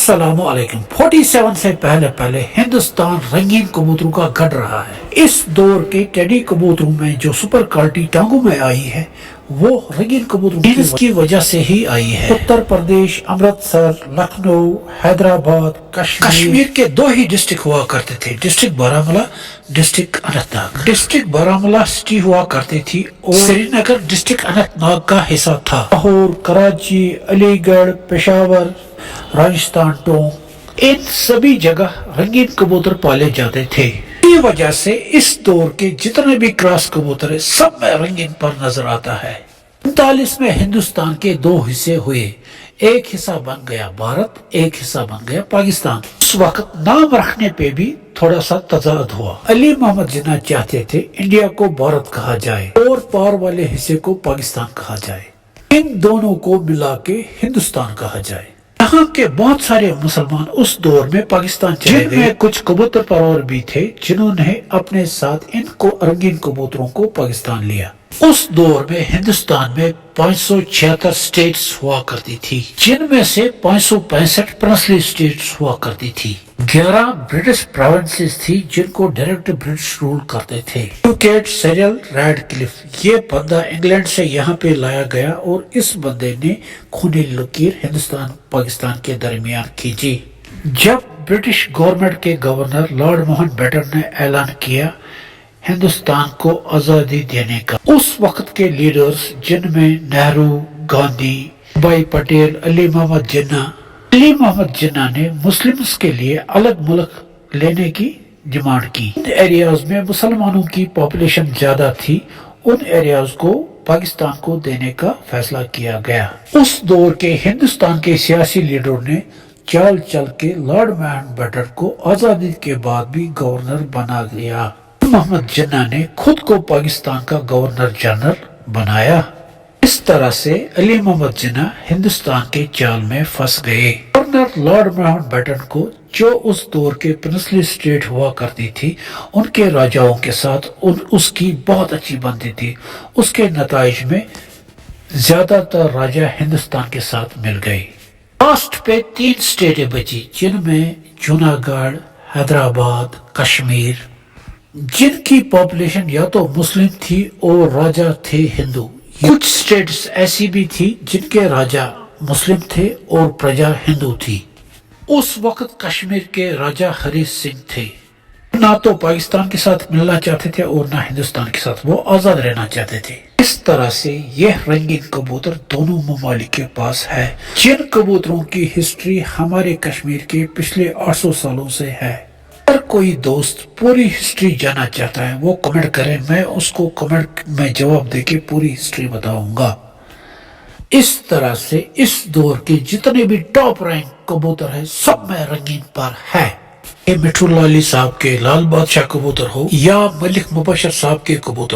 السلام علیکم 47 سے پہلے ہندوستان رنگین کبوتروں کا گھڑ رہا ہے۔ اس دور کے ٹیڈی کبوتروں میں جو سپر کوالٹی ٹانگوں میں آئی ہے وہ رنگین کبوتروں کی وجہ سے ہی آئی ہے۔ اتر پردیش، امرتسر، لکھنؤ، حیدرآباد، کشمیر کے دو ہی ڈسٹرکٹ ہوا کرتے تھے، district Baramulla, district Anant Nag. District Baramulla city ہوا کرتی تھی اور سری نگر ڈسٹرکٹ اننت ناگ کا حصہ تھا۔ لاہور، کراچی، علی گڑھ، پشاور، راجستھان، ٹونک، ان سبھی جگہ رنگین کبوتر پالے جاتے تھے۔ اسی وجہ سے اس دور کے جتنے بھی کراس کبوتر ہیں سب میں رنگین پر نظر آتا ہے۔ 39 میں ہندوستان کے دو حصے ہوئے، ایک حصہ بن گیا بھارت، ایک حصہ بن گیا پاکستان۔ اس وقت نام رکھنے پہ بھی تھوڑا سا تضاد ہوا۔ علی محمد جناح چاہتے تھے انڈیا کو بھارت کہا جائے اور پار والے حصے کو پاکستان کہا جائے، ان دونوں کو ملا کے ہندوستان کہا جائے۔ یہاں کے بہت سارے مسلمان اس دور میں پاکستان چلے گئے، جن میں کچھ کبوتر پرور بھی تھے جنہوں نے اپنے ساتھ ان کو رنگین کبوتروں کو پاکستان لیا۔ اس دور میں ہندوستان میں 576 سٹیٹس ہوا کرتی تھی، جن میں سے 565 پرنسلی سٹیٹس ہوا کرتی تھی۔ 11 برٹش پروونسز تھی جن کو ڈائریکٹ برٹش رول کرتے تھے۔ نیوکیٹ سیریل ریڈ کلف، یہ بندہ انگلینڈ سے یہاں پہ لایا گیا اور اس بندے نے خونی لکیر ہندوستان پاکستان کے درمیان کھینچی۔ جب برٹش گورنمنٹ کے گورنر لارڈ ماؤنٹ بیٹن نے اعلان کیا ہندوستان کو آزادی دینے کا، اس وقت کے لیڈرز جن میں نہرو، گاندھی، بھائی پٹیل، علی محمد جناح نے مسلمز کے لیے الگ ملک لینے کی ڈیمانڈ کی۔ ان ایریاز میں مسلمانوں کی پاپولیشن زیادہ تھی، ان ایریاز کو پاکستان کو دینے کا فیصلہ کیا گیا۔ اس دور کے ہندوستان کے سیاسی لیڈروں نے چال چل کے لارڈ ماؤنٹ بیٹن کو آزادی کے بعد بھی گورنر بنا لیا۔ محمد جناح نے خود کو پاکستان کا گورنر جنرل بنایا۔ اس طرح سے علی محمد جناح ہندوستان کے جال میں پھنس گئے۔ گورنر لارڈ ماؤنٹ بیٹن کو جو اس دور کے پرنسلی اسٹیٹ ہوا کرتی تھی، ان کے راجاؤں کے ساتھ اس کی بہت اچھی بنتی تھی۔ اس کے نتائج میں زیادہ تر راجا ہندوستان کے ساتھ مل گئے۔ لاسٹ پہ 3 اسٹیٹیں بچی جن میں جوناگڑھ، حیدرآباد، کشمیر، جن کی پاپولیشن یا تو مسلم تھی اور راجا تھے ہندو۔ کچھ اسٹیٹس ایسی بھی تھی جن کے راجا مسلم تھے اور پرجا ہندو تھی۔ اس وقت کشمیر کے راجا ہری سنگھ تھے، نہ تو پاکستان کے ساتھ ملنا چاہتے تھے اور نہ ہندوستان کے ساتھ، وہ آزاد رہنا چاہتے تھے۔ اس طرح سے یہ رنگین کبوتر دونوں ممالک کے پاس ہے۔ جن کبوتروں کی ہسٹری ہمارے کشمیر کے پچھلے 800 سالوں سے ہے۔ اگر کوئی دوست پوری ہسٹری جانا چاہتا ہے وہ کمنٹ کرے، میں اس کو کمنٹ میں جواب دے کے پوری ہسٹری بتاؤں گا۔ اس طرح سے اس دور کے جتنے بھی ٹاپ رینک کبوتر ہیں سب میں رنگین پر ہے۔ یہ مٹھو لالی صاحب کے لال بادشاہ کبوتر ہو یا ملک مبشر صاحب کے کبوتر